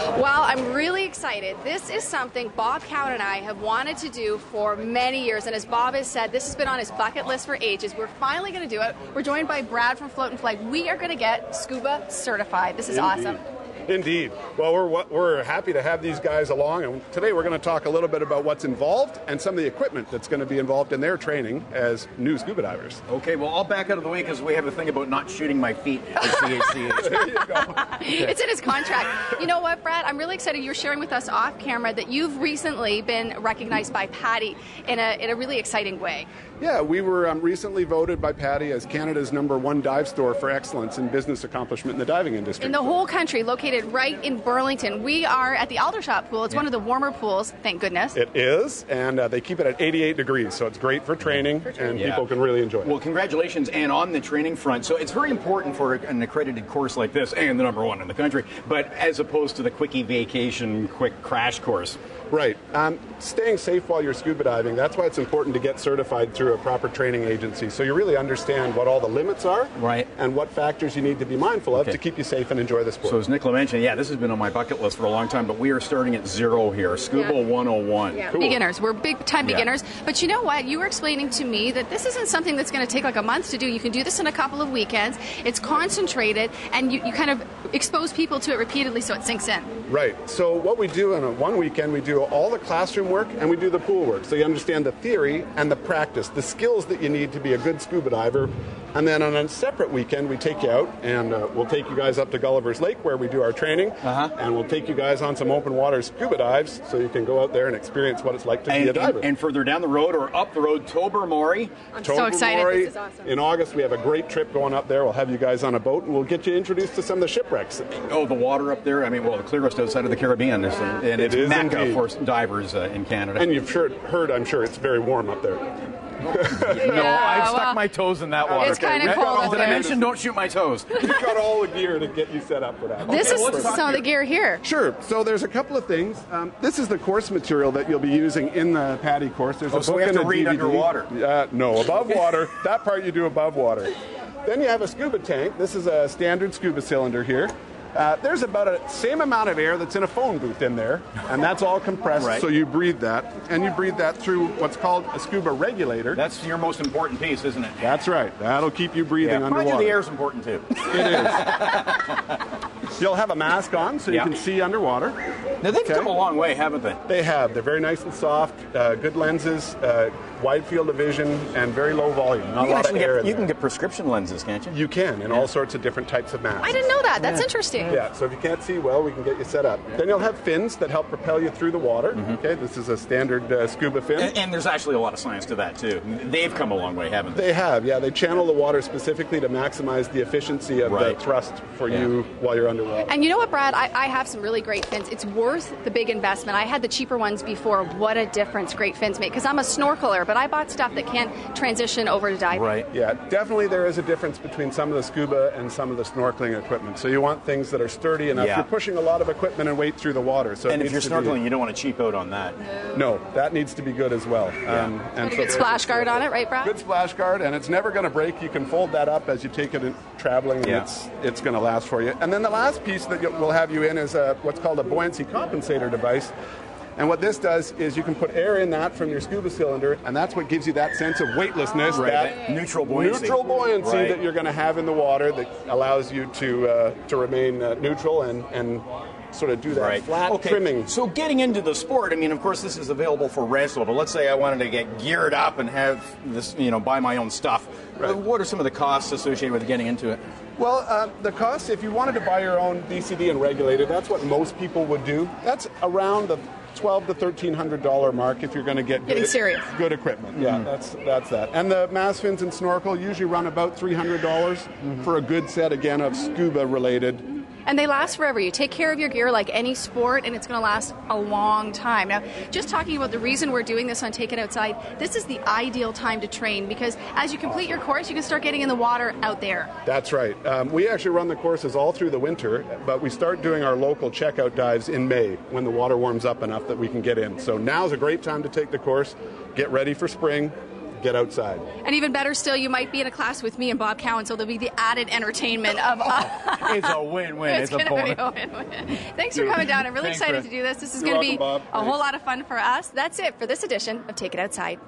Well, I'm really excited. This is something Bob Cowan and I have wanted to do for many years, and as Bob has said, this has been on his bucket list for ages. We're finally going to do it. We're joined by Brad from Float and Flag. We are going to get Scuba certified. This is awesome. Indeed. Well, we're happy to have these guys along, and today we're going to talk a little bit about what's involved and some of the equipment that's going to be involved in their training as new scuba divers. Okay, well, I'll back out of the way because we have a thing about not shooting my feet at CHCH. There you go. It's in his contract. You know what, Brad? I'm really excited. You're sharing with us off camera that you've recently been recognized by PADI in a really exciting way. Yeah, we were recently voted by PADI as Canada's #1 dive store for excellence in business accomplishment in the diving industry. In the whole country, located right in Burlington. We are at the Aldershot pool. It's one of the warmer pools, thank goodness. It is, and they keep it at 88 degrees, so it's great for training, and people can really enjoy it. Well, congratulations, and on the training front. So it's very important for an accredited course like this, and the #1 in the country, but as opposed to the quickie vacation, quick crash course. Right. Staying safe while you're scuba diving, that's why it's important to get certified through a proper training agency, so you really understand what all the limits are, right, and what factors you need to be mindful of to keep you safe and enjoy the sport. So as Nicola mentioned, this has been on my bucket list for a long time, but we are starting at 0 here, Scuba 101. Yeah. Cool. Beginners. We're big-time beginners, but you know what? You were explaining to me that this isn't something that's going to take like a month to do. You can do this in a couple of weekends. It's concentrated, and you kind of expose people to it repeatedly so it sinks in. Right. So what we do on one weekend, we do all the classroom work and we do the pool work. So you understand the theory and the practice, the skills that you need to be a good scuba diver. And then on a separate weekend, we take you out and we'll take you guys up to Gulliver's Lake where we do our training. And we'll take you guys on some open water scuba dives so you can go out there and experience what it's like to be a diver. And further down the road or up the road, Tobermory. I'm so excited. This is awesome. In August, we have a great trip going up there. We'll have you guys on a boat and we'll get you introduced to some of the shipwrecks. Oh, the water up there. I mean, well, the clearest outside of the Caribbean. And it's Mecca for divers in Canada. And you've heard, I'm sure, it's very warm up there. No, I've stuck my toes in that water. It's kind of cold. Did I mention don't shoot my toes? You've got all the gear to get you set up for that. This is some of the gear here. Sure. So there's a couple of things. This is the course material that you'll be using in the PADI course. There's a book so we have and to read DVD. underwater? No, above water. That part you do above water. Then you have a scuba tank. This is a standard scuba cylinder here. There's about the same amount of air that's in a phone booth in there, and that's all compressed, so you breathe that. And you breathe that through what's called a scuba regulator. That's your most important piece, isn't it? That's right. That'll keep you breathing underwater. Mind you, the air's important too. It is. You'll have a mask on so you can see underwater. Now, they've come a long way, haven't they? They have. They're very nice and soft, good lenses, wide field of vision, and very low volume. Not a lot of air in there. You can get prescription lenses, can't you? You can, in all sorts of different types of masks. I didn't know that. That's interesting. Yeah, so if you can't see well, we can get you set up. Then you'll have fins that help propel you through the water. Okay, this is a standard scuba fin. And there's actually a lot of science to that, too. They've come a long way, haven't they? They have, yeah. They channel the water specifically to maximize the efficiency of the thrust for you while you're underwater. And you know what, Brad? I have some really great fins. It's worth the big investment. I had the cheaper ones before. What a difference great fins make. Because I'm a snorkeler, but I bought stuff that can't transition over to diving. Right. Yeah, definitely there is a difference between some of the scuba and some of the snorkeling equipment. So you want things that are sturdy enough. You're pushing a lot of equipment and weight through the water. So and if you're snorkeling, you don't want to cheap out on that. No, that needs to be good as well. And a good splash guard on it, right, Brad? Good splash guard, and it's never going to break. You can fold that up as you take it in traveling, and it's going to last for you. And then the last piece that we'll have you in is what's called a buoyancy compensator device. And what this does is you can put air in that from your scuba cylinder, and that's what gives you that sense of weightlessness, that neutral buoyancy that you're going to have in the water that allows you to remain neutral and sort of do that flat trimming. So getting into the sport, I mean, of course, this is available for rental, but let's say I wanted to get geared up and have this, buy my own stuff. What are some of the costs associated with getting into it? Well, the costs, if you wanted to buy your own DCD and regulator, that's what most people would do. That's around the $1,200 to $1,300 mark if you're going to get good equipment. Yeah, that's that. And the mass fins and snorkel usually run about $300 for a good set, again, of scuba related. And they last forever. You take care of your gear like any sport, and it's going to last a long time. Now, just talking about the reason we're doing this on Take It Outside, this is the ideal time to train because as you complete your course, you can start getting in the water out there. That's right. We actually run the courses all through the winter, but we start doing our local checkout dives in May when the water warms up enough that we can get in. So now's a great time to take the course, get ready for spring, get outside. And even better still, you might be in a class with me and Bob Cowan, so there'll be the added entertainment of It's a win-win. It's a bonus. Win-win. Thanks for coming down. I'm really excited to do this. This is going to be a whole lot of fun for us. That's it for this edition of Take It Outside.